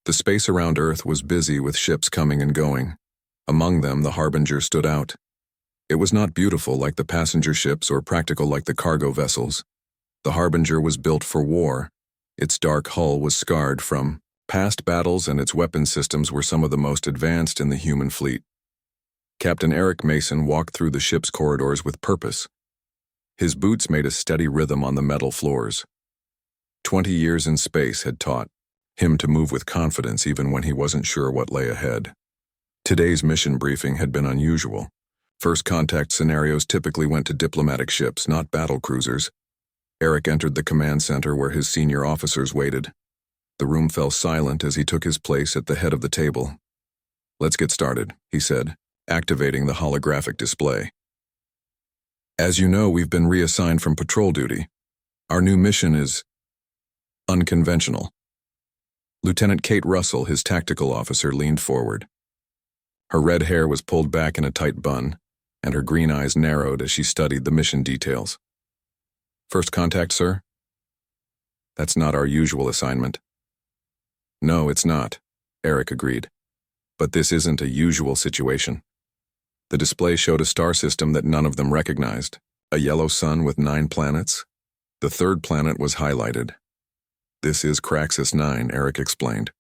The space around Earth was busy with ships coming and going. Among them, the Harbinger stood out. It was not beautiful like the passenger ships or practical like the cargo vessels. The Harbinger was built for war. Its dark hull was scarred from past battles, and its weapon systems were some of the most advanced in the human fleet. Captain Eric Mason walked through the ship's corridors with purpose. His boots made a steady rhythm on the metal floors. 20 years in space had taught him to move with confidence even when he wasn't sure what lay ahead. Today's mission briefing had been unusual. First contact scenarios typically went to diplomatic ships, not battle cruisers. Eric entered the command center where his senior officers waited. The room fell silent as he took his place at the head of the table. "Let's get started," he said, activating the holographic display. "As you know, we've been reassigned from patrol duty. Our new mission is unconventional." Lieutenant Kate Russell, his tactical officer, leaned forward. Her red hair was pulled back in a tight bun, and her green eyes narrowed as she studied the mission details. "First contact, sir?" "That's not our usual assignment." "No, it's not," Eric agreed. "But this isn't a usual situation." The display showed a star system that none of them recognized, a yellow sun with 9 planets. The third planet was highlighted. "This is Craxus 9, Eric explained.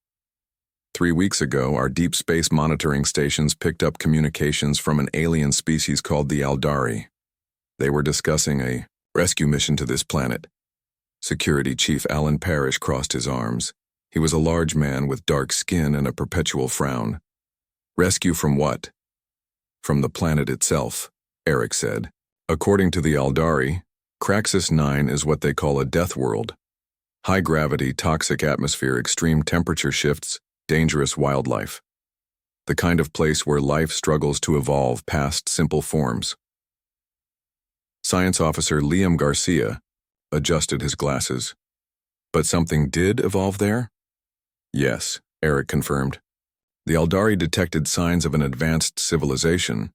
3 weeks ago, our deep space monitoring stations picked up communications from an alien species called the Aldari. They were discussing a rescue mission to this planet." Security Chief Alan Parrish crossed his arms. He was a large man with dark skin and a perpetual frown. "Rescue from what?" "From the planet itself," Eric said. "According to the Aldari, Craxus 9 is what they call a death world. High gravity, toxic atmosphere, extreme temperature shifts, dangerous wildlife. The kind of place where life struggles to evolve past simple forms." Science Officer Liam Garcia adjusted his glasses. "But something did evolve there?" "Yes," Eric confirmed. "The Aldari detected signs of an advanced civilization.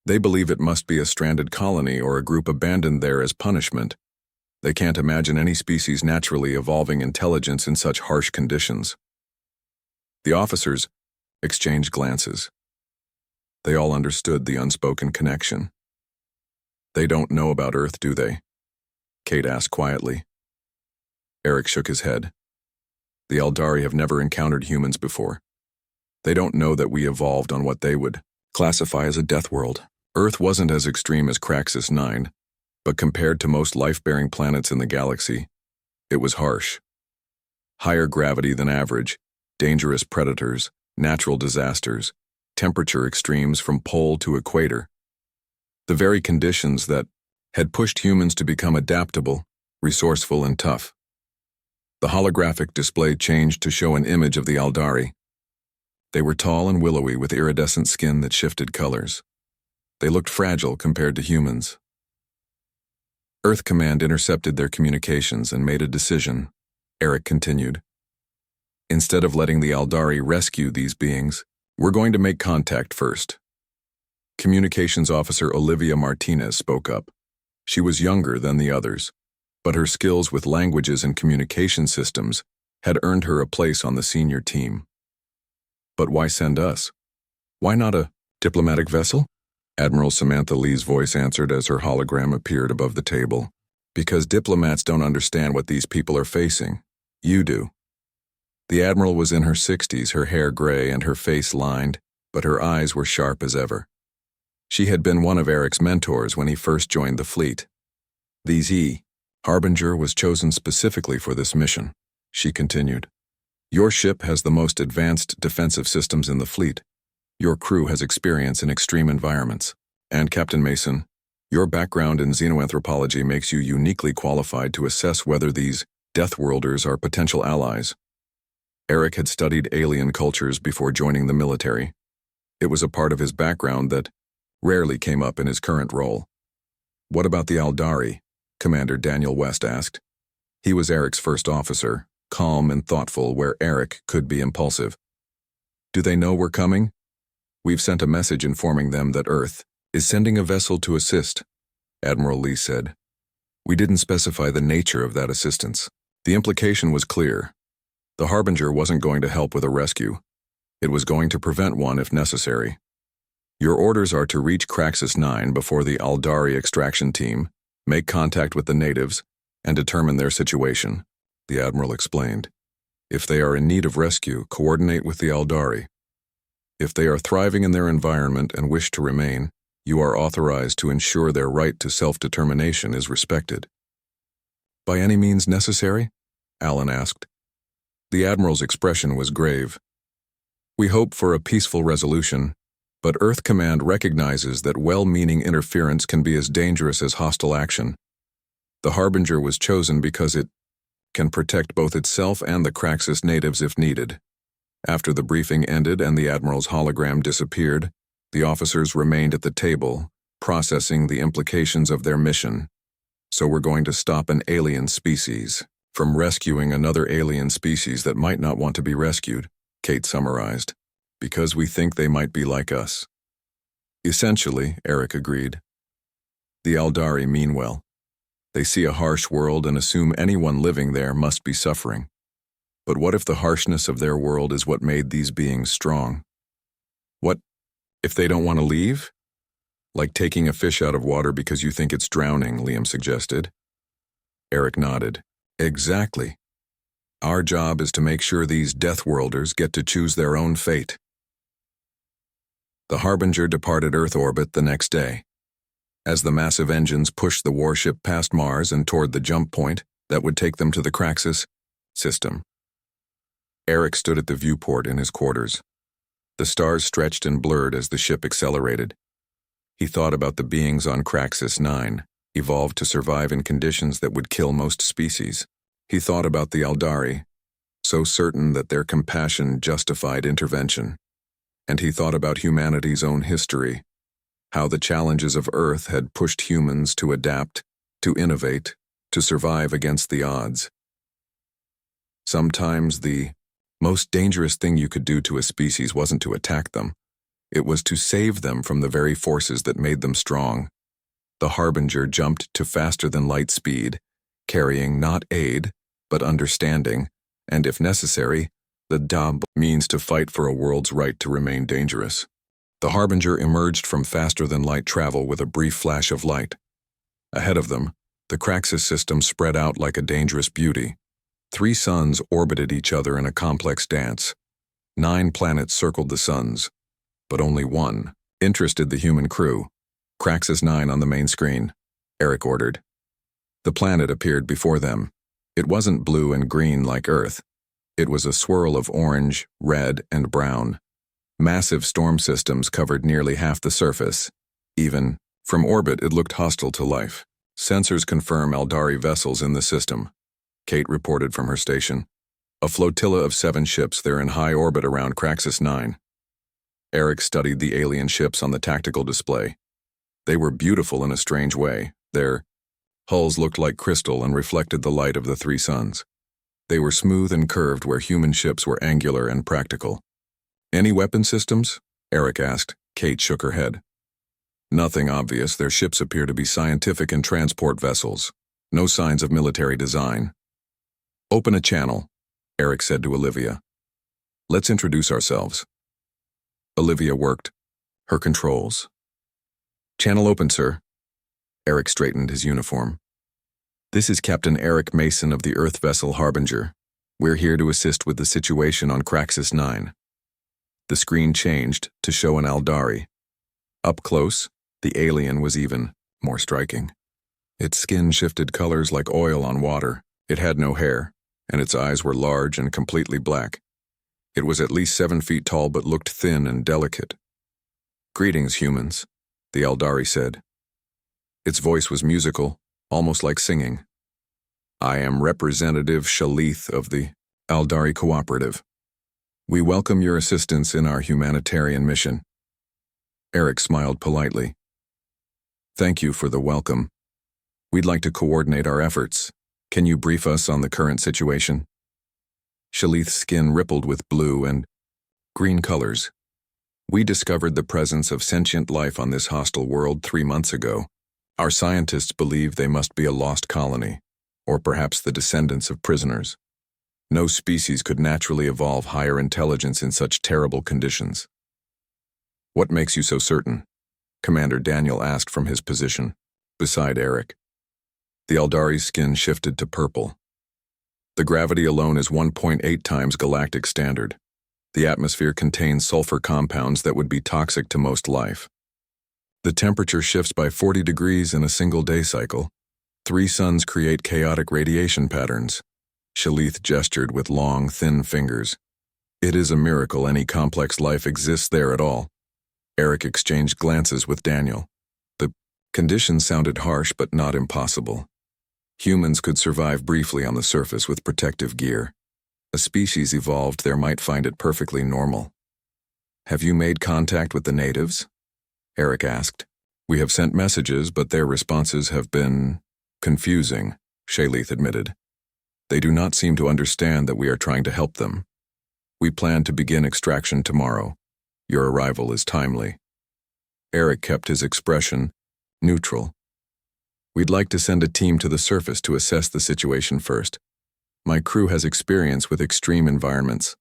They believe it must be a stranded colony or a group abandoned there as punishment. They can't imagine any species naturally evolving intelligence in such harsh conditions." The officers exchanged glances. They all understood the unspoken connection. "They don't know about Earth, do they?" Kate asked quietly. Eric shook his head. "The Aldari have never encountered humans before. They don't know that we evolved on what they would classify as a death world. Earth wasn't as extreme as Craxus 9, but compared to most life-bearing planets in the galaxy, it was harsh. Higher gravity than average, dangerous predators, natural disasters, temperature extremes from pole to equator. The very conditions that had pushed humans to become adaptable, resourceful, and tough." The holographic display changed to show an image of the Aldari. They were tall and willowy with iridescent skin that shifted colors. They looked fragile compared to humans. Earth Command intercepted their communications and made a decision, Eric continued. "Instead of letting the Aldari rescue these beings, we're going to make contact first." Communications Officer Olivia Martinez spoke up. She was younger than the others, but her skills with languages and communication systems had earned her a place on the senior team. "But why send us? Why not a diplomatic vessel?" Admiral Samantha Lee's voice answered as her hologram appeared above the table. "Because diplomats don't understand what these people are facing. You do." The Admiral was in her 60s, her hair gray and her face lined, but her eyes were sharp as ever. She had been one of Eric's mentors when he first joined the fleet. "The Harbinger was chosen specifically for this mission," she continued. "Your ship has the most advanced defensive systems in the fleet. Your crew has experience in extreme environments. And Captain Mason, your background in xenoanthropology makes you uniquely qualified to assess whether these Deathworlders are potential allies." Eric had studied alien cultures before joining the military. It was a part of his background that rarely came up in his current role. "What about the Aldari?" Commander Daniel West asked. He was Eric's first officer, calm and thoughtful where Eric could be impulsive. "Do they know we're coming?" "We've sent a message informing them that Earth is sending a vessel to assist," Admiral Lee said. "We didn't specify the nature of that assistance. The implication was clear. The Harbinger wasn't going to help with a rescue. It was going to prevent one if necessary. Your orders are to reach Craxus 9 before the Aldari extraction team, make contact with the natives, and determine their situation, the Admiral explained. If they are in need of rescue, coordinate with the Aldari. If they are thriving in their environment and wish to remain, you are authorized to ensure their right to self-determination is respected. By any means necessary? Alan asked. The Admiral's expression was grave. We hope for a peaceful resolution, but Earth Command recognizes that well-meaning interference can be as dangerous as hostile action. The Harbinger was chosen because it can protect both itself and the Craxus natives if needed. After the briefing ended and the Admiral's hologram disappeared, the officers remained at the table, processing the implications of their mission. So we're going to stop an alien species from rescuing another alien species that might not want to be rescued, Kate summarized, because we think they might be like us. Essentially, Eric agreed. The Aldari mean well. They see a harsh world and assume anyone living there must be suffering. But what if the harshness of their world is what made these beings strong? What if they don't want to leave? Like taking a fish out of water because you think it's drowning, Liam suggested. Eric nodded. Exactly. Our job is to make sure these Deathworlders get to choose their own fate. The Harbinger departed Earth orbit the next day. As the massive engines pushed the warship past Mars and toward the jump point that would take them to the Craxus system, Eric stood at the viewport in his quarters. The stars stretched and blurred as the ship accelerated. He thought about the beings on Craxus 9, evolved to survive in conditions that would kill most species. He thought about the Aldari, so certain that their compassion justified intervention. And he thought about humanity's own history, how the challenges of Earth had pushed humans to adapt, to innovate, to survive against the odds. Sometimes the most dangerous thing you could do to a species wasn't to attack them. It was to save them from the very forces that made them strong. The Harbinger jumped to faster-than-light speed, carrying not aid, but understanding, and if necessary, the Dab means to fight for a world's right to remain dangerous. The Harbinger emerged from faster-than-light travel with a brief flash of light. Ahead of them, the Craxus system spread out like a dangerous beauty. 3 suns orbited each other in a complex dance. 9 planets circled the suns, but only one interested the human crew. Craxus 9 on the main screen, Eric ordered. The planet appeared before them. It wasn't blue and green like Earth. It was a swirl of orange, red, and brown. Massive storm systems covered nearly half the surface. Even from orbit, it looked hostile to life. Sensors confirm Aldari vessels in the system, Kate reported from her station. A flotilla of 7 ships, they're in high orbit around Craxus 9. Eric studied the alien ships on the tactical display. They were beautiful in a strange way. Their hulls looked like crystal and reflected the light of the 3 suns. They were smooth and curved where human ships were angular and practical. Any weapon systems? Eric asked. Kate shook her head. Nothing obvious. Their ships appear to be scientific and transport vessels. No signs of military design. Open a channel, Eric said to Olivia. Let's introduce ourselves. Olivia worked her controls. Channel open, sir. Eric straightened his uniform. This is Captain Eric Mason of the Earth vessel Harbinger. We're here to assist with the situation on Craxus 9. The screen changed to show an Aldari. Up close, the alien was even more striking. Its skin shifted colors like oil on water. It had no hair, and its eyes were large and completely black. It was at least 7 feet tall but looked thin and delicate. Greetings, humans, the Aldari said. Its voice was musical, almost like singing. I am Representative Shalith of the Aldari Cooperative. We welcome your assistance in our humanitarian mission. Eric smiled politely. Thank you for the welcome. We'd like to coordinate our efforts. Can you brief us on the current situation? Shalith's skin rippled with blue and green colors. We discovered the presence of sentient life on this hostile world 3 months ago. Our scientists believe they must be a lost colony, or perhaps the descendants of prisoners. No species could naturally evolve higher intelligence in such terrible conditions. What makes you so certain? Commander Daniel asked from his position, beside Eric. The Eldari's skin shifted to purple. The gravity alone is 1.8 times galactic standard. The atmosphere contains sulfur compounds that would be toxic to most life. The temperature shifts by 40 degrees in a single day cycle. 3 suns create chaotic radiation patterns. Shalith gestured with long, thin fingers. It is a miracle any complex life exists there at all. Eric exchanged glances with Daniel. The conditions sounded harsh but not impossible. Humans could survive briefly on the surface with protective gear. A species evolved there might find it perfectly normal. Have you made contact with the natives? Eric asked. We have sent messages, but their responses have been confusing, Shalith admitted. They do not seem to understand that we are trying to help them. We plan to begin extraction tomorrow. Your arrival is timely. Eric kept his expression neutral. We'd like to send a team to the surface to assess the situation first. My crew has experience with extreme environments.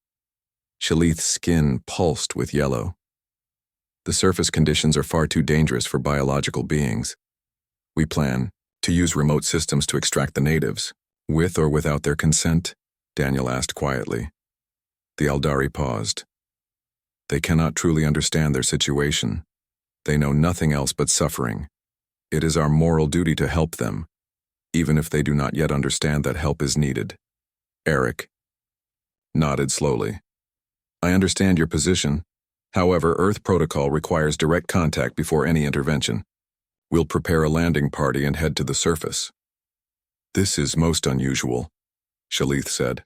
Shalith's skin pulsed with yellow. The surface conditions are far too dangerous for biological beings. We plan to use remote systems to extract the natives. With or without their consent? Daniel asked quietly. The Eldari paused. They cannot truly understand their situation. They know nothing else but suffering. It is our moral duty to help them, even if they do not yet understand that help is needed. Eric nodded slowly. I understand your position. However, Earth protocol requires direct contact before any intervention. We'll prepare a landing party and head to the surface. This is most unusual, Shalith said,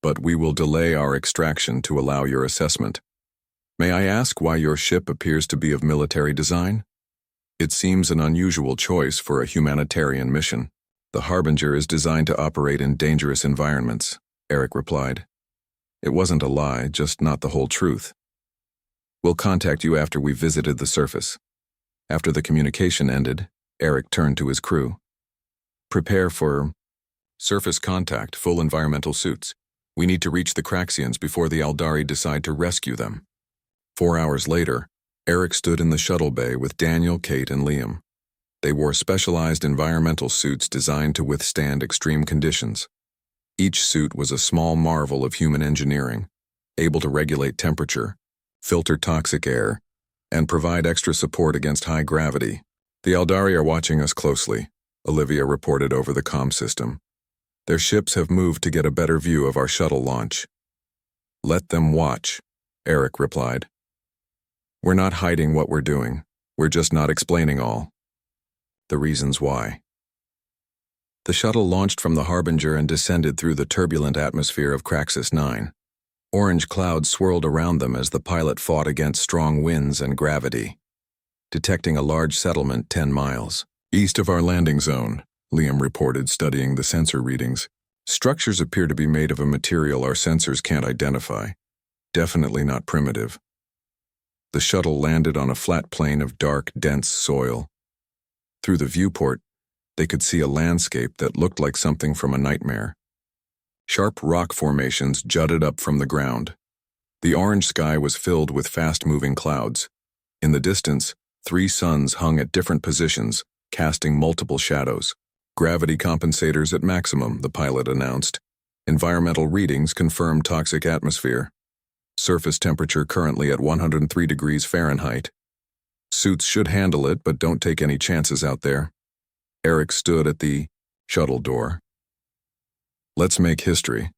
but we will delay our extraction to allow your assessment. May I ask why your ship appears to be of military design? It seems an unusual choice for a humanitarian mission. The Harbinger is designed to operate in dangerous environments, Eric replied. It wasn't a lie, just not the whole truth. We'll contact you after we've visited the surface. After the communication ended, Eric turned to his crew. Prepare for surface contact, full environmental suits. We need to reach the Craxians before the Eldari decide to rescue them. 4 hours later, Eric stood in the shuttle bay with Daniel, Kate, and Liam. They wore specialized environmental suits designed to withstand extreme conditions. Each suit was a small marvel of human engineering, able to regulate temperature, filter toxic air, and provide extra support against high gravity. The Eldari are watching us closely, Olivia reported over the comm system. Their ships have moved to get a better view of our shuttle launch. Let them watch, Eric replied. We're not hiding what we're doing. We're just not explaining all. The reasons why. The shuttle launched from the Harbinger and descended through the turbulent atmosphere of Craxus 9. Orange clouds swirled around them as the pilot fought against strong winds and gravity. Detecting a large settlement 10 miles east of our landing zone, Liam reported, studying the sensor readings. Structures appear to be made of a material our sensors can't identify. Definitely not primitive. The shuttle landed on a flat plain of dark, dense soil. Through the viewport, they could see a landscape that looked like something from a nightmare. Sharp rock formations jutted up from the ground. The orange sky was filled with fast-moving clouds. In the distance, 3 suns hung at different positions, casting multiple shadows. Gravity compensators at maximum, the pilot announced. Environmental readings confirmed toxic atmosphere. Surface temperature currently at 103 degrees Fahrenheit. Suits should handle it, but don't take any chances out there. Eric stood at the shuttle door. Let's make history.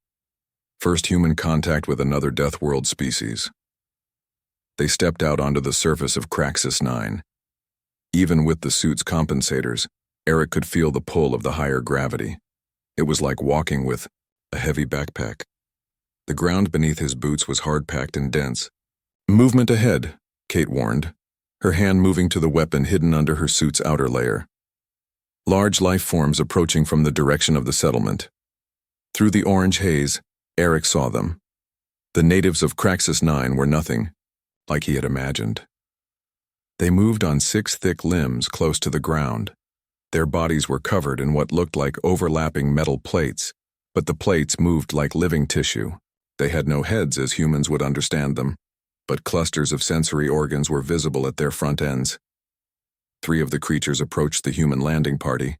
First human contact with another Deathworld species. They stepped out onto the surface of Craxus 9. Even with the suit's compensators, Eric could feel the pull of the higher gravity. It was like walking with a heavy backpack. The ground beneath his boots was hard-packed and dense. Movement ahead, Kate warned, her hand moving to the weapon hidden under her suit's outer layer. Large life forms approaching from the direction of the settlement. Through the orange haze, Eric saw them. The natives of Craxus 9 were nothing, like he had imagined. They moved on 6 thick limbs close to the ground. Their bodies were covered in what looked like overlapping metal plates, But the plates moved like living tissue. They had no heads as humans would understand them, but clusters of sensory organs were visible at their front ends. 3 of the creatures approached the human landing party.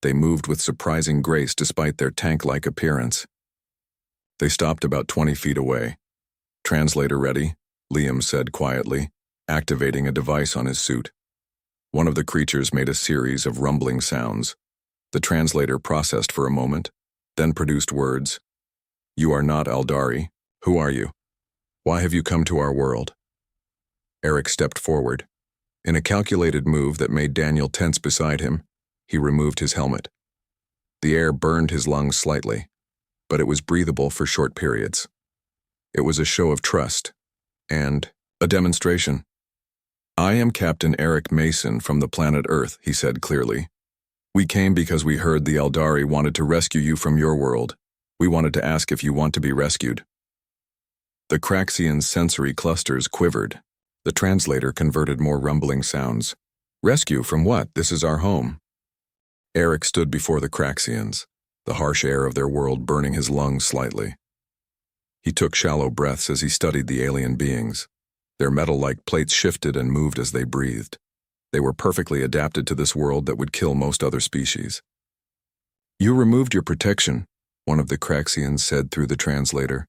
They moved with surprising grace despite their tank-like appearance. They stopped about 20 feet away. "Translator ready," Liam said quietly, activating a device on his suit. One of the creatures made a series of rumbling sounds. The translator processed for a moment, then produced words. "You are not Aldari. Who are you? Why have you come to our world?" Eric stepped forward. In a calculated move that made Daniel tense beside him, he removed his helmet. The air burned his lungs slightly, but it was breathable for short periods. It was a show of trust and a demonstration. "I am Captain Eric Mason from the planet Earth," he said clearly. "We came because we heard the Aldari wanted to rescue you from your world. We wanted to ask if you want to be rescued." The Craxian's sensory clusters quivered. The translator converted more rumbling sounds. "Rescue from what? This is our home." Eric stood before the Craxians, the harsh air of their world burning his lungs slightly. He took shallow breaths as he studied the alien beings. Their metal-like plates shifted and moved as they breathed. They were perfectly adapted to this world that would kill most other species. "You removed your protection," one of the Craxians said through the translator.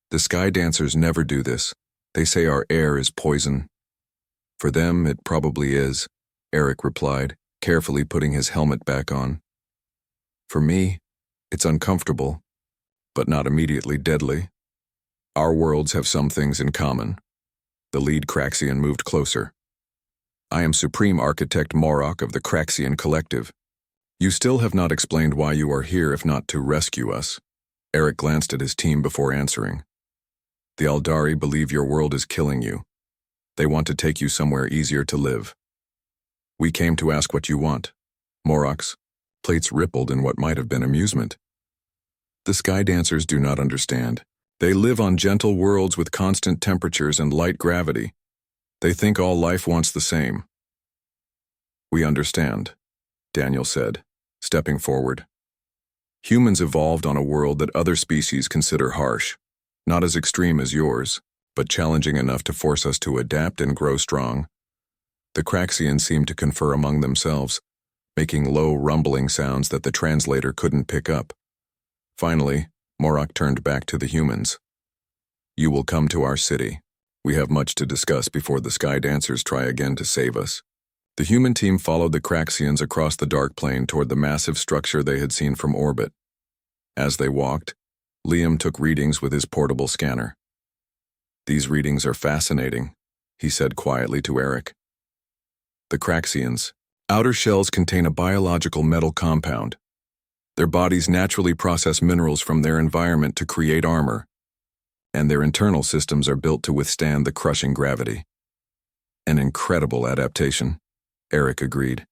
"The Sky Dancers never do this. They say our air is poison." "For them, it probably is," Eric replied, carefully putting his helmet back on. "For me, it's uncomfortable, but not immediately deadly. Our worlds have some things in common." The lead Craxian moved closer. "I am Supreme Architect Morok of the Craxian Collective. You still have not explained why you are here if not to rescue us." Eric glanced at his team before answering. "The Aldari believe your world is killing you. They want to take you somewhere easier to live. We came to ask what you want." Morok's plates rippled in what might have been amusement. "The Sky Dancers do not understand. They live on gentle worlds with constant temperatures and light gravity. They think all life wants the same." "We understand," Daniel said, stepping forward. "Humans evolved on a world that other species consider harsh, not as extreme as yours, but challenging enough to force us to adapt and grow strong." The Craxians seemed to confer among themselves, making low, rumbling sounds that the translator couldn't pick up. Finally, Morok turned back to the humans. "You will come to our city. We have much to discuss before the Sky Dancers try again to save us." The human team followed the Craxians across the dark plane toward the massive structure they had seen from orbit. As they walked, Liam took readings with his portable scanner. "These readings are fascinating," he said quietly to Eric. The Craxians' outer shells contain a biological metal compound. Their bodies naturally process minerals from their environment to create armor, and their internal systems are built to withstand the crushing gravity. "An incredible adaptation," Eric agreed.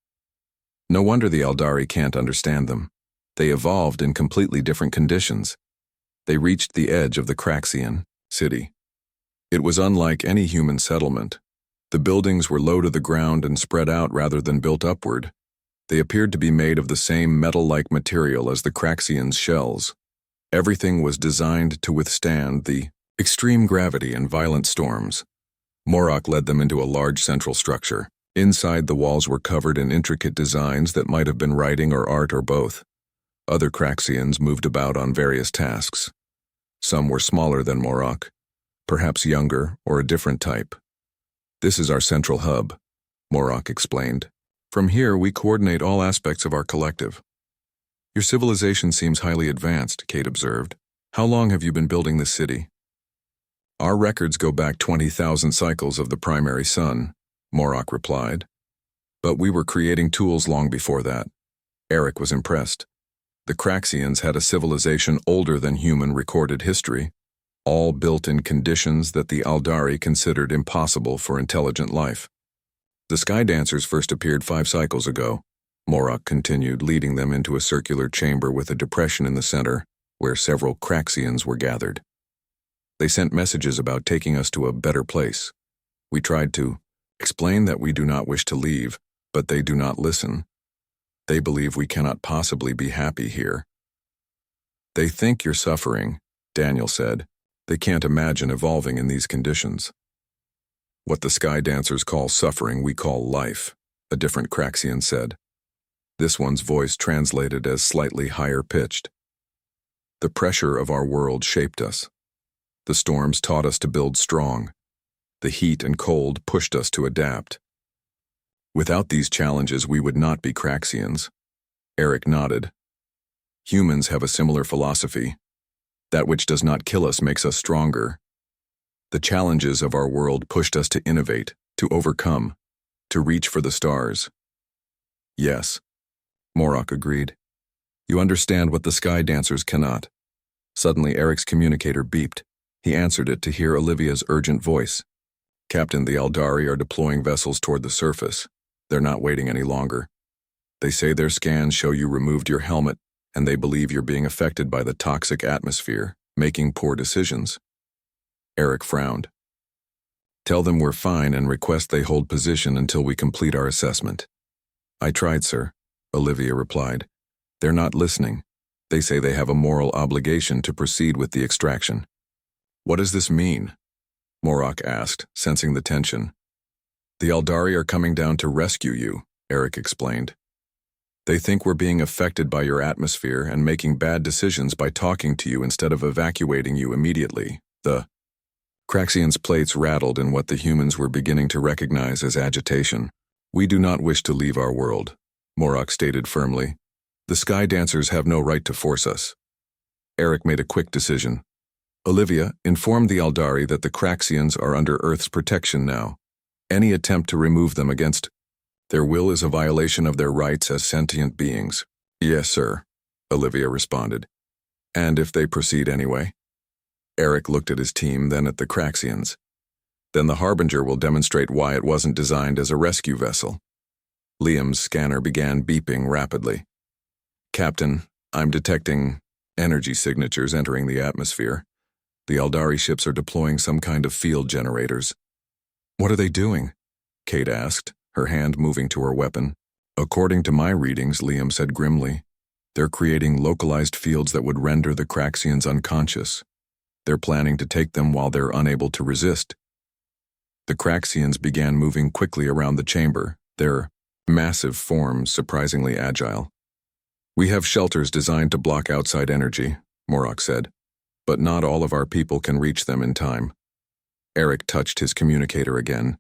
"No wonder the Aldari can't understand them. They evolved in completely different conditions." They reached the edge of the Craxian city. It was unlike any human settlement. The buildings were low to the ground and spread out rather than built upward. They appeared to be made of the same metal-like material as the Craxians' shells. Everything was designed to withstand the extreme gravity and violent storms. Morok led them into a large central structure. Inside, the walls were covered in intricate designs that might have been writing or art or both. Other Craxians moved about on various tasks. Some were smaller than Morok, perhaps younger or a different type. "This is our central hub," Morok explained. "From here, we coordinate all aspects of our collective." "Your civilization seems highly advanced," Kate observed. "How long have you been building this city?" "Our records go back 20,000 cycles of the primary sun," Morok replied. "But we were creating tools long before that." Eric was impressed. The Craxians had a civilization older than human recorded history, all built in conditions that the Aldari considered impossible for intelligent life. "The Sky Dancers first appeared 5 cycles ago," Morok continued, leading them into a circular chamber with a depression in the center, where several Craxians were gathered. "They sent messages about taking us to a better place. We tried to explain that we do not wish to leave, but they do not listen. They believe we cannot possibly be happy here." They think you're suffering, Daniel said. They can't imagine evolving in these conditions. What the Sky Dancers call suffering, we call life, a different Craxian said. This one's voice translated as slightly higher pitched. The pressure of our world shaped us. The storms taught us to build strong. The heat and cold pushed us to adapt. Without these challenges, we would not be Craxians. Eric nodded. Humans have a similar philosophy. That which does not kill us makes us stronger. The challenges of our world pushed us to innovate, to overcome, to reach for the stars. Yes, Morok agreed. You understand what the Sky Dancers cannot. Suddenly Eric's communicator beeped. He answered it to hear Olivia's urgent voice. Captain, the Aldari are deploying vessels toward the surface. They're not waiting any longer. They say their scans show you removed your helmet, and they believe you're being affected by the toxic atmosphere, making poor decisions. Eric frowned. Tell them we're fine and request they hold position until we complete our assessment. I tried, sir, Olivia replied. They're not listening. They say they have a moral obligation to proceed with the extraction. What does this mean? Morok asked, sensing the tension. The Aldari are coming down to rescue you, Eric explained. They think we're being affected by your atmosphere and making bad decisions by talking to you instead of evacuating you immediately. The Craxian's plates rattled in what the humans were beginning to recognize as agitation. We do not wish to leave our world, Morok stated firmly. The Sky Dancers have no right to force us. Eric made a quick decision. Olivia informed the Aldari that the Craxians are under Earth's protection now. Any attempt to remove them against their will is a violation of their rights as sentient beings. Yes, sir, Olivia responded. And if they proceed anyway? Eric looked at his team, then at the Craxians. Then the Harbinger will demonstrate why it wasn't designed as a rescue vessel. Liam's scanner began beeping rapidly. Captain, I'm detecting energy signatures entering the atmosphere. The Aldari ships are deploying some kind of field generators. What are they doing? Kate asked, her hand moving to her weapon. According to my readings, Liam said grimly, they're creating localized fields that would render the Craxians unconscious. They're planning to take them while they're unable to resist. The Craxians began moving quickly around the chamber, their massive forms surprisingly agile. We have shelters designed to block outside energy, Morok said, but not all of our people can reach them in time. Eric touched his communicator again.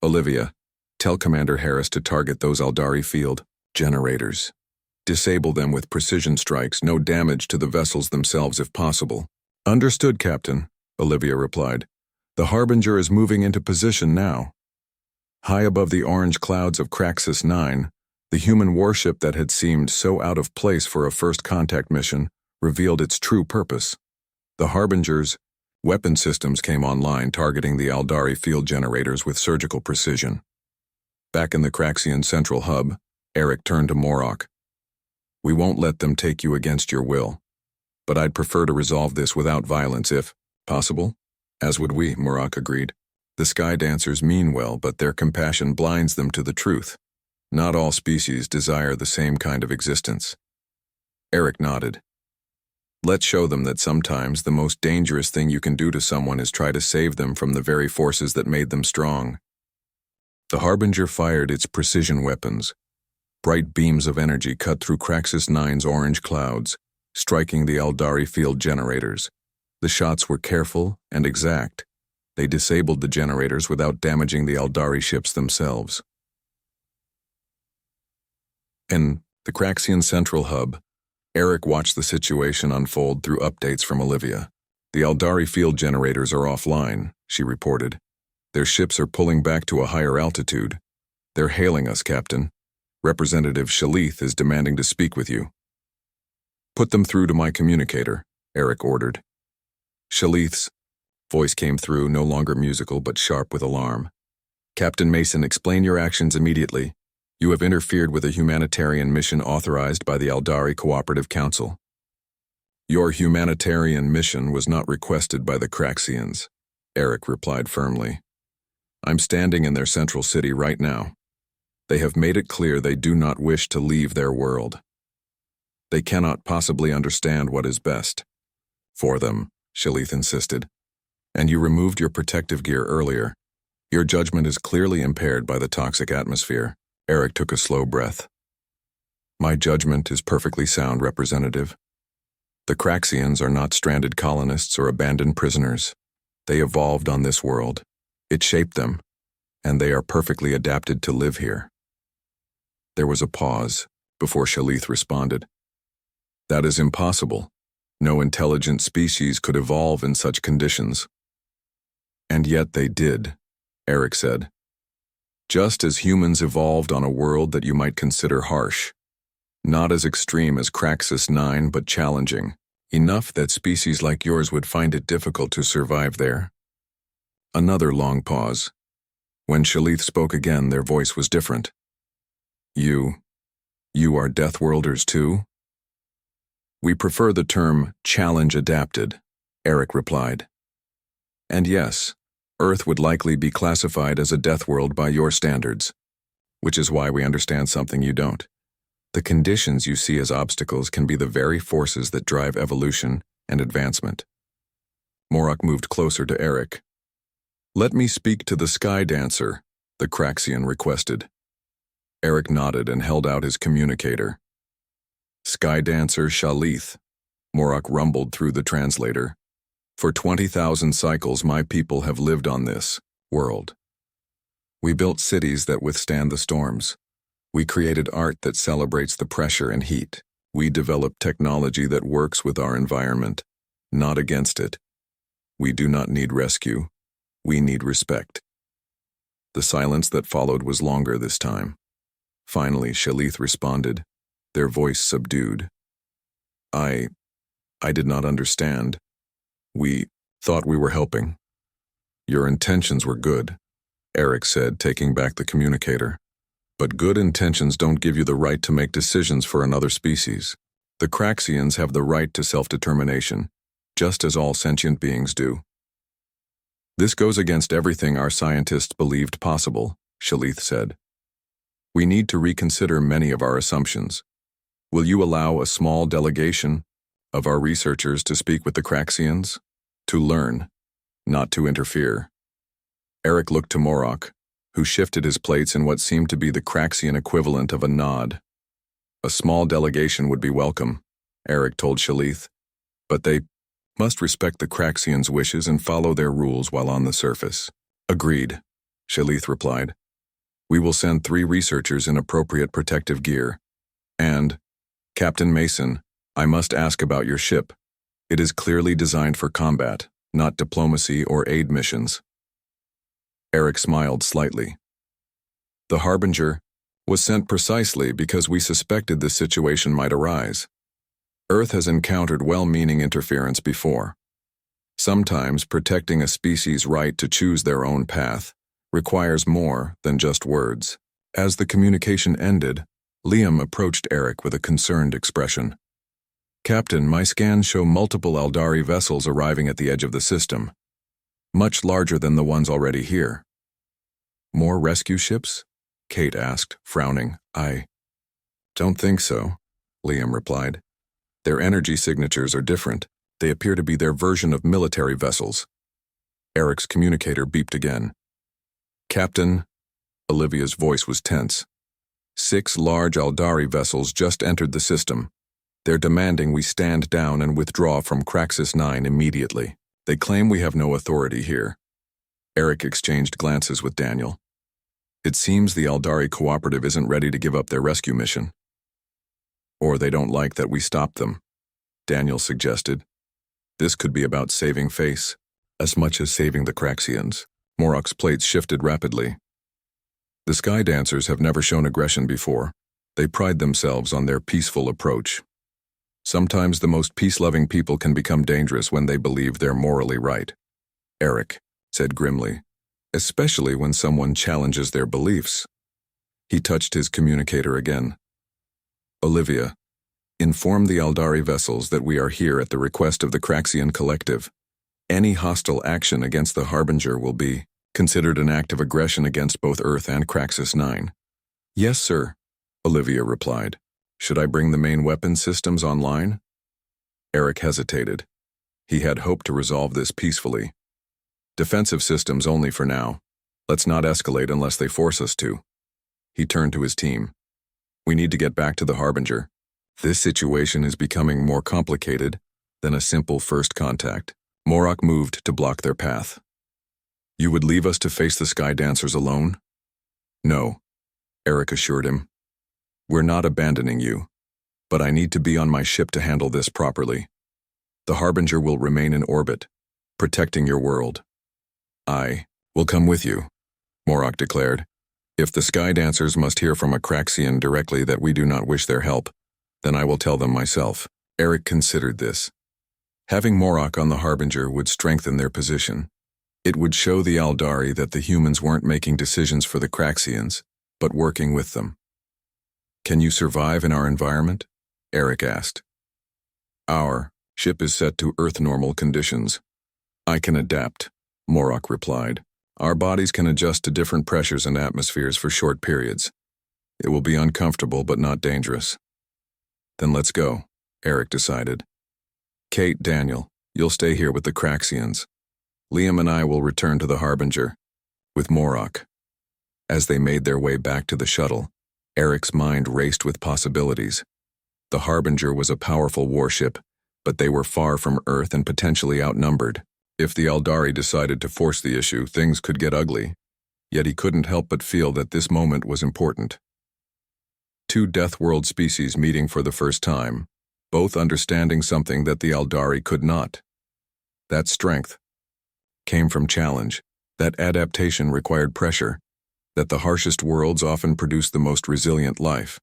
Olivia, tell Commander Harris to target those Aldari field generators. Disable them with precision strikes, no damage to the vessels themselves if possible. Understood, Captain, Olivia replied. The Harbinger is moving into position now. High above the orange clouds of Craxus 9, the human warship that had seemed so out of place for a first contact mission revealed its true purpose. The Harbinger's weapon systems came online, targeting the Aldari field generators with surgical precision. Back in the Craxian central hub, Eric turned to Morok. We won't let them take you against your will. But I'd prefer to resolve this without violence if possible. As would we, Morok agreed. The Sky Dancers mean well, but their compassion blinds them to the truth. Not all species desire the same kind of existence. Eric nodded. Let's show them that sometimes the most dangerous thing you can do to someone is try to save them from the very forces that made them strong. The Harbinger fired its precision weapons. Bright beams of energy cut through Craxus 9's orange clouds, striking the Aldari field generators. The shots were careful and exact. They disabled the generators without damaging the Aldari ships themselves. In the Craxian central hub, Eric watched the situation unfold through updates from Olivia. The Aldari field generators are offline, she reported. Their ships are pulling back to a higher altitude. They're hailing us, Captain. Representative Shalith is demanding to speak with you. Put them through to my communicator, Eric ordered. Shalith's voice came through, no longer musical but sharp with alarm. Captain Mason, explain your actions immediately. You have interfered with a humanitarian mission authorized by the Aldari Cooperative Council. Your humanitarian mission was not requested by the Craxians, Eric replied firmly. I'm standing in their central city right now. They have made it clear they do not wish to leave their world. They cannot possibly understand what is best for them, Shalith insisted. And you removed your protective gear earlier. Your judgment is clearly impaired by the toxic atmosphere. Eric took a slow breath. My judgment is perfectly sound, Representative. The Craxians are not stranded colonists or abandoned prisoners. They evolved on this world. It shaped them, and they are perfectly adapted to live here. There was a pause before Shalith responded. That is impossible. No intelligent species could evolve in such conditions. And yet they did, Eric said. Just as humans evolved on a world that you might consider harsh. Not as extreme as Craxus 9, but challenging. Enough that species like yours would find it difficult to survive there. Another long pause. When Shalith spoke again, their voice was different. You are Deathworlders too? We prefer the term challenge adapted, Eric replied. And yes, Earth would likely be classified as a death world by your standards, which is why we understand something you don't. The conditions you see as obstacles can be the very forces that drive evolution and advancement. Morok moved closer to Eric. Let me speak to the Sky Dancer, the Craxian requested. Eric nodded and held out his communicator. Sky Dancer Shalith, Morok rumbled through the translator. For 20,000 cycles, my people have lived on this world. We built cities that withstand the storms. We created art that celebrates the pressure and heat. We developed technology that works with our environment, not against it. We do not need rescue. We need respect. The silence that followed was longer this time. Finally, Shalith responded, their voice subdued. I did not understand. We thought we were helping. Your intentions were good, Eric said, taking back the communicator. But good intentions don't give you the right to make decisions for another species. The Craxians have the right to self-determination, just as all sentient beings do. This goes against everything our scientists believed possible, Shalith said. We need to reconsider many of our assumptions. Will you allow a small delegation of our researchers to speak with the Craxians? To learn, not to interfere. Eric looked to Morok, who shifted his plates in what seemed to be the Craxian equivalent of a nod. A small delegation would be welcome, Eric told Shalith, but they must respect the Craxians' wishes and follow their rules while on the surface. Agreed, Shalith replied. We will send 3 researchers in appropriate protective gear. And, Captain Mason, I must ask about your ship. It is clearly designed for combat, not diplomacy or aid missions. Eric smiled slightly. The Harbinger was sent precisely because we suspected this situation might arise. Earth has encountered well-meaning interference before. Sometimes protecting a species' right to choose their own path requires more than just words. As the communication ended, Liam approached Eric with a concerned expression. Captain, my scans show multiple Eldari vessels arriving at the edge of the system, much larger than the ones already here. More rescue ships? Kate asked, frowning. I don't think so, Liam replied. Their energy signatures are different. They appear to be their version of military vessels. Eric's communicator beeped again. Captain, Olivia's voice was tense. 6 large Eldari vessels just entered the system. They're demanding we stand down and withdraw from Craxus 9 immediately. They claim we have no authority here. Eric exchanged glances with Daniel. It seems the Eldari Cooperative isn't ready to give up their rescue mission. Or they don't like that we stopped them, Daniel suggested. This could be about saving face, as much as saving the Craxians. Morok's plates shifted rapidly. The Sky Dancers have never shown aggression before. They pride themselves on their peaceful approach. Sometimes the most peace-loving people can become dangerous when they believe they're morally right, Eric said grimly, especially when someone challenges their beliefs. He touched his communicator again. Olivia, inform the Eldari vessels that we are here at the request of the Craxian Collective. Any hostile action against the Harbinger will be considered an act of aggression against both Earth and Craxus 9. Yes, sir, Olivia replied. Should I bring the main weapon systems online? Eric hesitated. He had hoped to resolve this peacefully. Defensive systems only for now. Let's not escalate unless they force us to. He turned to his team. We need to get back to the Harbinger. This situation is becoming more complicated than a simple first contact. Morok moved to block their path. You would leave us to face the Sky Dancers alone? No, Eric assured him. We're not abandoning you, but I need to be on my ship to handle this properly. The Harbinger will remain in orbit, protecting your world. I will come with you, Morok declared. If the Sky Dancers must hear from a Craxian directly that we do not wish their help, then I will tell them myself. Eric considered this. Having Morok on the Harbinger would strengthen their position. It would show the Aldari that the humans weren't making decisions for the Craxians, but working with them. Can you survive in our environment? Eric asked. Our ship is set to Earth-normal conditions. I can adapt, Morok replied. Our bodies can adjust to different pressures and atmospheres for short periods. It will be uncomfortable but not dangerous. Then let's go, Eric decided. Kate, Daniel, you'll stay here with the Craxians. Liam and I will return to the Harbinger, with Morok. As they made their way back to the shuttle, Eric's mind raced with possibilities. The Harbinger was a powerful warship, but they were far from Earth and potentially outnumbered. If the Aldari decided to force the issue, things could get ugly. Yet he couldn't help but feel that this moment was important. Two Deathworld species meeting for the first time, both understanding something that the Aldari could not. That strength came from challenge, that adaptation required pressure, that the harshest worlds often produce the most resilient life.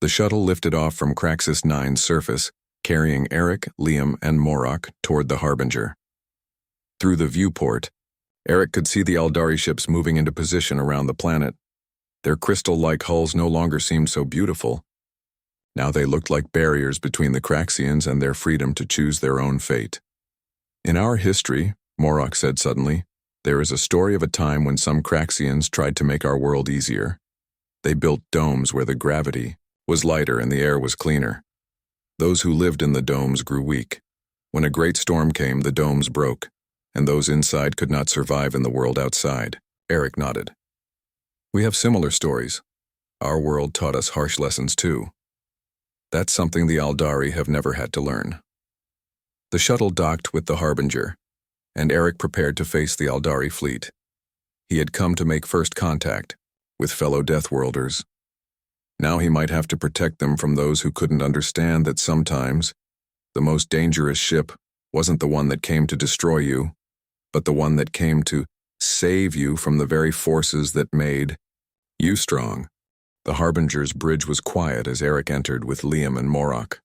The shuttle lifted off from Craxus 9's surface, carrying Eric, Liam, and Morok toward the Harbinger. Through the viewport, Eric could see the Aldari ships moving into position around the planet. Their crystal-like hulls no longer seemed so beautiful. Now they looked like barriers between the Craxians and their freedom to choose their own fate. In our history, Morok said suddenly, there is a story of a time when some Craxians tried to make our world easier. They built domes where the gravity was lighter and the air was cleaner. Those who lived in the domes grew weak. When a great storm came, the domes broke, and those inside could not survive in the world outside. Eric nodded. We have similar stories. Our world taught us harsh lessons too. That's something the Aldari have never had to learn. The shuttle docked with the Harbinger, and Eric prepared to face the Aldari fleet. He had come to make first contact with fellow Deathworlders. Now he might have to protect them from those who couldn't understand that sometimes the most dangerous ship wasn't the one that came to destroy you, but the one that came to save you from the very forces that made you strong. The Harbinger's bridge was quiet as Eric entered with Liam and Morok.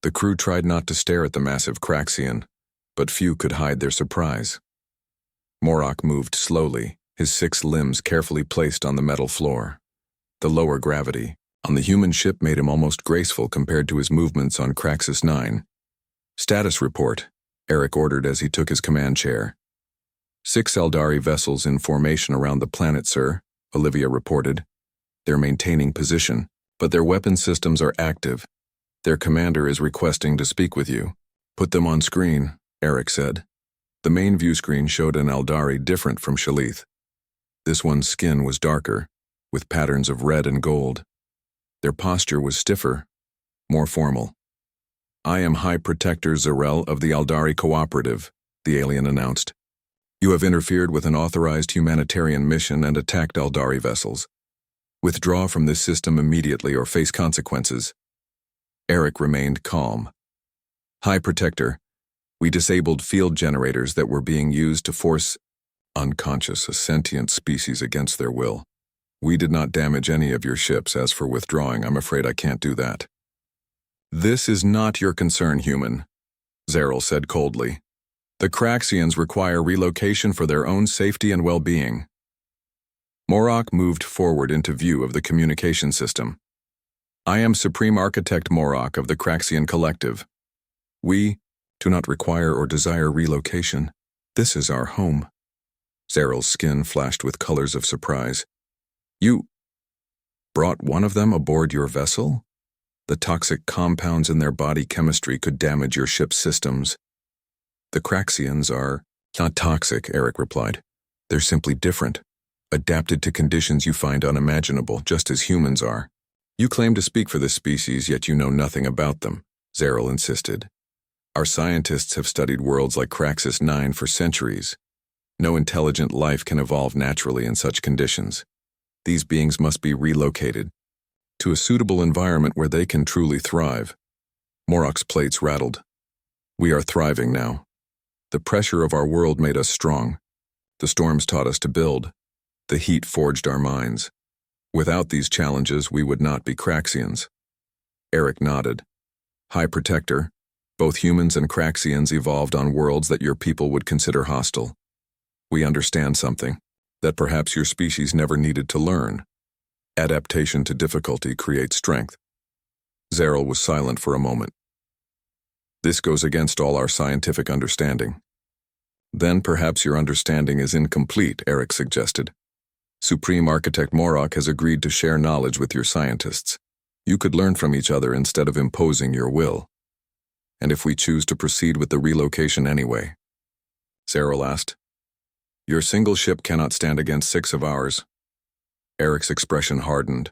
The crew tried not to stare at the massive Craxian, but few could hide their surprise. Morok moved slowly, his 6 limbs carefully placed on the metal floor. The lower gravity on the human ship made him almost graceful compared to his movements on Craxus 9. Status report, Eric ordered as he took his command chair. 6 Aldari vessels in formation around the planet, sir, Olivia reported. They're maintaining position, but their weapon systems are active. Their commander is requesting to speak with you. Put them on screen, Eric said. The main view screen showed an Aldari different from Shalith. This one's skin was darker, with patterns of red and gold. Their posture was stiffer, more formal. I am High Protector Zarel of the Aldari Cooperative, the alien announced. You have interfered with an authorized humanitarian mission and attacked Aldari vessels. Withdraw from this system immediately or face consequences. Eric remained calm. High Protector, we disabled field generators that were being used to force unconscious a sentient species against their will. We did not damage any of your ships. As for withdrawing, I'm afraid I can't do that. This is not your concern, human, Zarel said coldly. The Craxians require relocation for their own safety and well-being. Morok moved forward into view of the communication system. I am Supreme Architect Morok of the Craxian Collective. We do not require or desire relocation. This is our home. Zarel's skin flashed with colors of surprise. You brought one of them aboard your vessel? The toxic compounds in their body chemistry could damage your ship's systems. The Craxians are not toxic, Eric replied. They're simply different, adapted to conditions you find unimaginable, just as humans are. You claim to speak for this species, yet you know nothing about them, Zeril insisted. Our scientists have studied worlds like Craxus 9 for centuries. No intelligent life can evolve naturally in such conditions. These beings must be relocated to a suitable environment where they can truly thrive. Morok's plates rattled. We are thriving now. The pressure of our world made us strong. The storms taught us to build. The heat forged our minds. Without these challenges, we would not be Craxians. Eric nodded. High Protector, both humans and Craxians evolved on worlds that your people would consider hostile. We understand something that perhaps your species never needed to learn. Adaptation to difficulty creates strength. Zeril was silent for a moment. This goes against all our scientific understanding. Then perhaps your understanding is incomplete, Eric suggested. Supreme Architect Morok has agreed to share knowledge with your scientists. You could learn from each other instead of imposing your will. And if we choose to proceed with the relocation anyway? Zeril asked. Your single ship cannot stand against 6 of ours. Eric's expression hardened.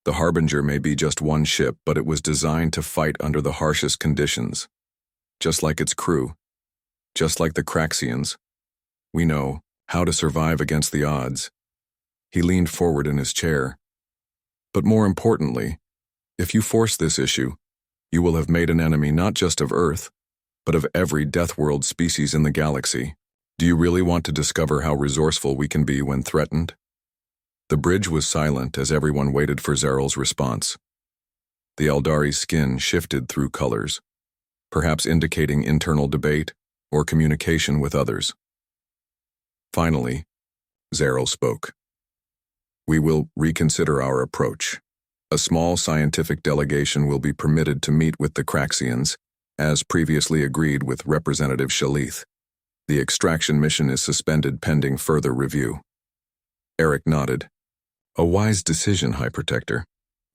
The Harbinger may be just one ship, but it was designed to fight under the harshest conditions. Just like its crew. Just like the Craxians. We know how to survive against the odds. He leaned forward in his chair. But more importantly, if you force this issue, you will have made an enemy not just of Earth, but of every Deathworld species in the galaxy. Do you really want to discover how resourceful we can be when threatened? The bridge was silent as everyone waited for Zeril's response. The Eldari's skin shifted through colors, perhaps indicating internal debate or communication with others. Finally, Zeril spoke. We will reconsider our approach. A small scientific delegation will be permitted to meet with the Craxians, as previously agreed with Representative Shalith. The extraction mission is suspended pending further review. Eric nodded. A wise decision, High Protector.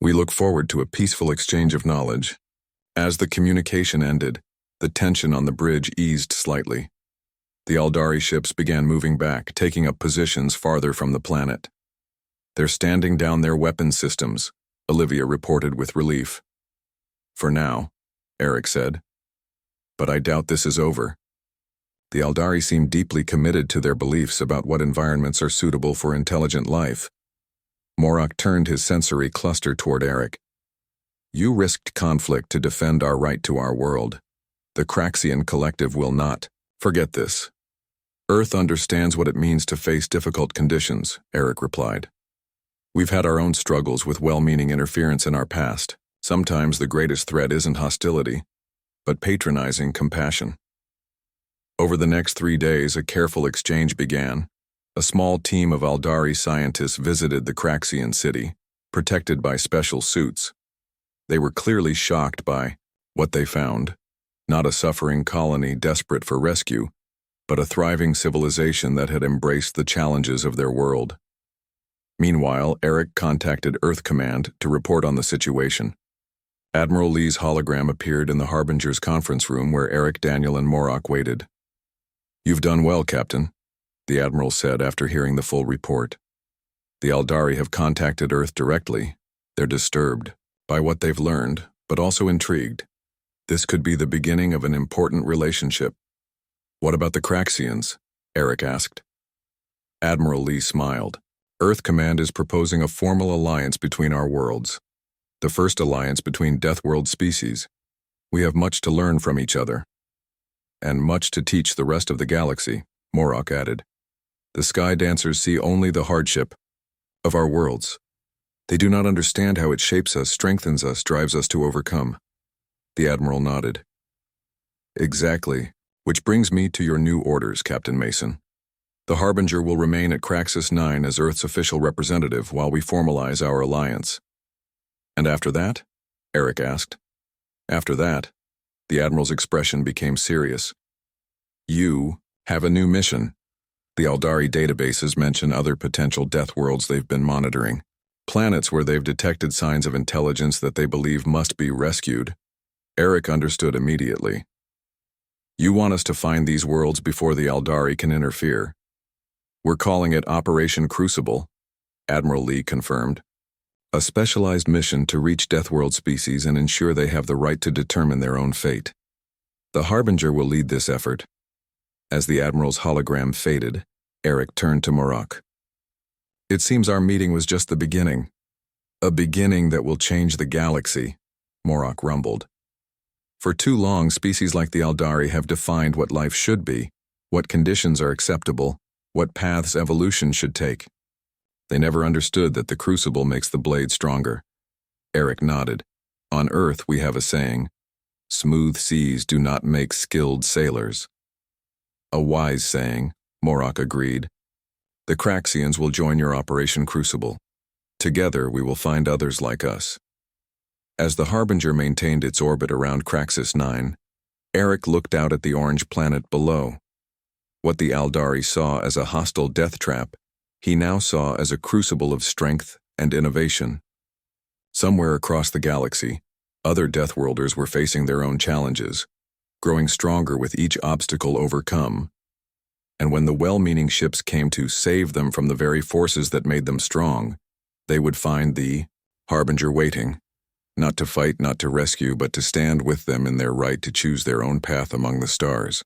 We look forward to a peaceful exchange of knowledge. As the communication ended, the tension on the bridge eased slightly. The Eldari ships began moving back, taking up positions farther from the planet. They're standing down their weapon systems, Olivia reported with relief. For now, Eric said. But I doubt this is over. The Eldari seem deeply committed to their beliefs about what environments are suitable for intelligent life. Morok turned his sensory cluster toward Eric. You risked conflict to defend our right to our world. The Craxian collective will not. Forget this. Earth understands what it means to face difficult conditions, Eric replied. We've had our own struggles with well-meaning interference in our past. Sometimes the greatest threat isn't hostility, but patronizing compassion. Over the next 3 days, a careful exchange began. A small team of Eldari scientists visited the Craxian city, protected by special suits. They were clearly shocked by what they found. Not a suffering colony desperate for rescue, but a thriving civilization that had embraced the challenges of their world. Meanwhile, Eric contacted Earth Command to report on the situation. Admiral Lee's hologram appeared in the Harbinger's conference room where Eric, Daniel, and Morok waited. You've done well, Captain, the Admiral said after hearing the full report. The Eldari have contacted Earth directly. They're disturbed by what they've learned, but also intrigued. This could be the beginning of an important relationship. What about the Craxians? Eric asked. Admiral Lee smiled. Earth Command is proposing a formal alliance between our worlds. The first alliance between Deathworld species. We have much to learn from each other. And much to teach the rest of the galaxy, Morok added. The Sky Dancers see only the hardship of our worlds. They do not understand how it shapes us, strengthens us, drives us to overcome. The Admiral nodded. Exactly, which brings me to your new orders, Captain Mason. The Harbinger will remain at Craxus 9 as Earth's official representative while we formalize our alliance. And after that? Eric asked. After that, the Admiral's expression became serious. You have a new mission. The Eldari databases mention other potential death worlds they've been monitoring. planets where they've detected signs of intelligence that they believe must be rescued. Eric understood immediately. You want us to find these worlds before the Aldari can interfere. We're calling it Operation Crucible, Admiral Lee confirmed. A specialized mission to reach Deathworld species and ensure they have the right to determine their own fate. The Harbinger will lead this effort. As the Admiral's hologram faded, Eric turned to Morok. It seems our meeting was just the beginning. A beginning that will change the galaxy, Morok rumbled. For too long, species like the Aldari have defined what life should be, what conditions are acceptable, what paths evolution should take. They never understood that the crucible makes the blade stronger. Eric nodded. On Earth, we have a saying, smooth seas do not make skilled sailors. A wise saying, Morok agreed. The Craxians will join your Operation Crucible. Together, we will find others like us. As the Harbinger maintained its orbit around Craxus 9, Eric looked out at the orange planet below. What the Aldari saw as a hostile death trap, he now saw as a crucible of strength and innovation. Somewhere across the galaxy, other Deathworlders were facing their own challenges, growing stronger with each obstacle overcome. And when the well-meaning ships came to save them from the very forces that made them strong, they would find the Harbinger waiting, not to fight, not to rescue, but to stand with them in their right to choose their own path among the stars.